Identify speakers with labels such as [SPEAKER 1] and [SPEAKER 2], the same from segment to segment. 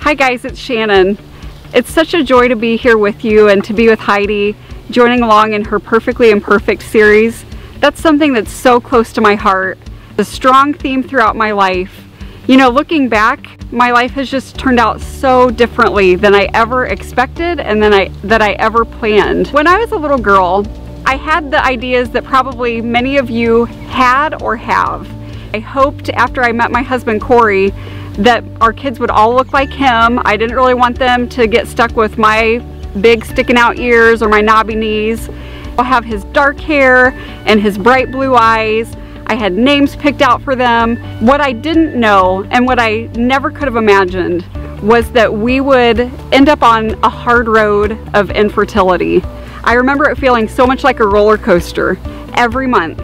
[SPEAKER 1] Hi guys, it's Shannon. It's such a joy to be here with you and to be with Heidi, joining along in her Perfectly Imperfect series. That's something that's so close to my heart. A strong theme throughout my life. You know, looking back, my life has just turned out so differently than I ever expected and that I ever planned. When I was a little girl, I had the ideas that probably many of you had or have. I hoped after I met my husband Corey that our kids would all look like him. I didn't really want them to get stuck with my big sticking out ears or my knobby knees. I'll have his dark hair and his bright blue eyes. I had names picked out for them. What I didn't know and what I never could have imagined was that we would end up on a hard road of infertility. I remember it feeling so much like a roller coaster every month.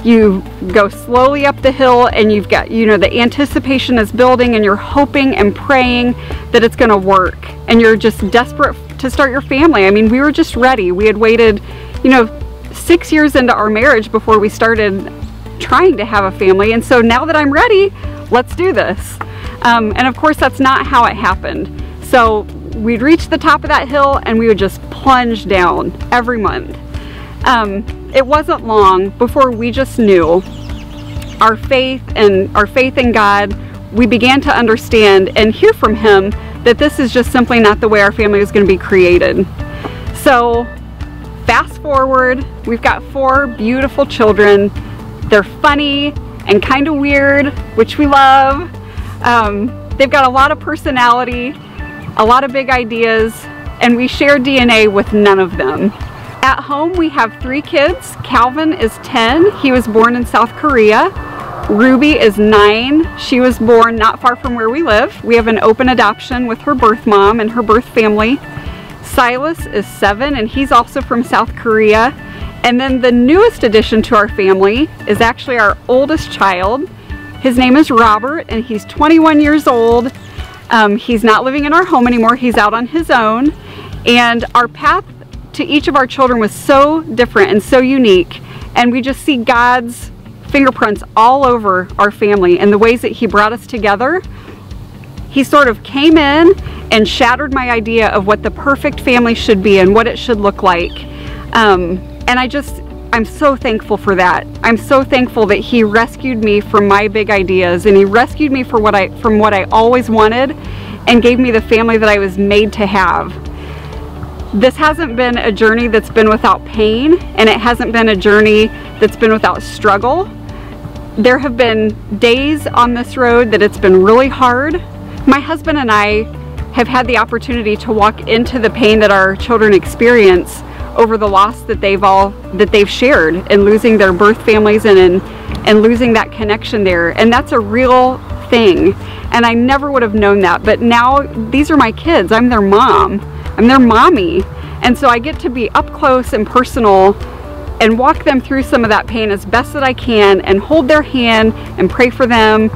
[SPEAKER 1] You go slowly up the hill and you've got, you know, the anticipation is building and you're hoping and praying that it's gonna work. And you're just desperate to start your family. I mean, we were just ready. We had waited, you know, 6 years into our marriage before we started trying to have a family. And so now that I'm ready, let's do this. And of course, that's not how it happened. So we'd reach the top of that hill and we would just plunge down every month. It wasn't long before we just knew our faith in God. We began to understand and hear from Him that this is just simply not the way our family was going to be created. So fast forward, we've got 4 beautiful children. They're funny and kind of weird, which we love. They've got a lot of personality, a lot of big ideas, and we share DNA with none of them. At home, we have 3 kids. Calvin is 10. He was born in South Korea. Ruby is 9. She was born not far from where we live. We have an open adoption with her birth mom and her birth family. Silas is 7, and he's also from South Korea. And then the newest addition to our family is actually our oldest child. His name is Robert, and he's 21 years old. He's not living in our home anymore. He's out on his own. And our path to each of our children was so different and so unique. And we just see God's fingerprints all over our family and the ways that He brought us together. He sort of came in and shattered my idea of what the perfect family should be and what it should look like. And I'm so thankful for that. I'm so thankful that He rescued me from my big ideas, and He rescued me from what I always wanted and gave me the family that I was made to have. This hasn't been a journey that's been without pain, and it hasn't been a journey that's been without struggle. There have been days on this road that it's been really hard. My husband and I have had the opportunity to walk into the pain that our children experience over the loss that they've shared in losing their birth families and losing that connection there. And that's a real thing. And I never would have known that. But now these are my kids. I'm their mom. I'm their mommy. And so I get to be up close and personal and walk them through some of that pain as best that I can and hold their hand and pray for them,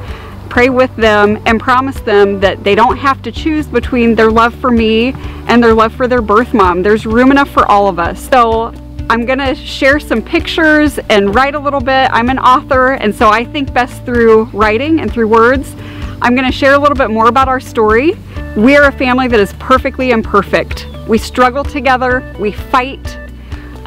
[SPEAKER 1] pray with them, and promise them that they don't have to choose between their love for me and their love for their birth mom. There's room enough for all of us. So I'm gonna share some pictures and write a little bit. I'm an author, and so I think best through writing and through words. I'm gonna share a little bit more about our story. We are a family that is perfectly imperfect. We struggle together, we fight.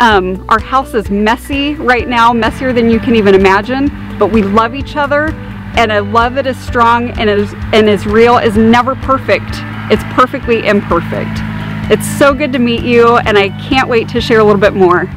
[SPEAKER 1] Our house is messy right now, messier than you can even imagine, but we love each other. And a love that is strong and is real is never perfect. It's perfectly imperfect. It's so good to meet you, and I can't wait to share a little bit more.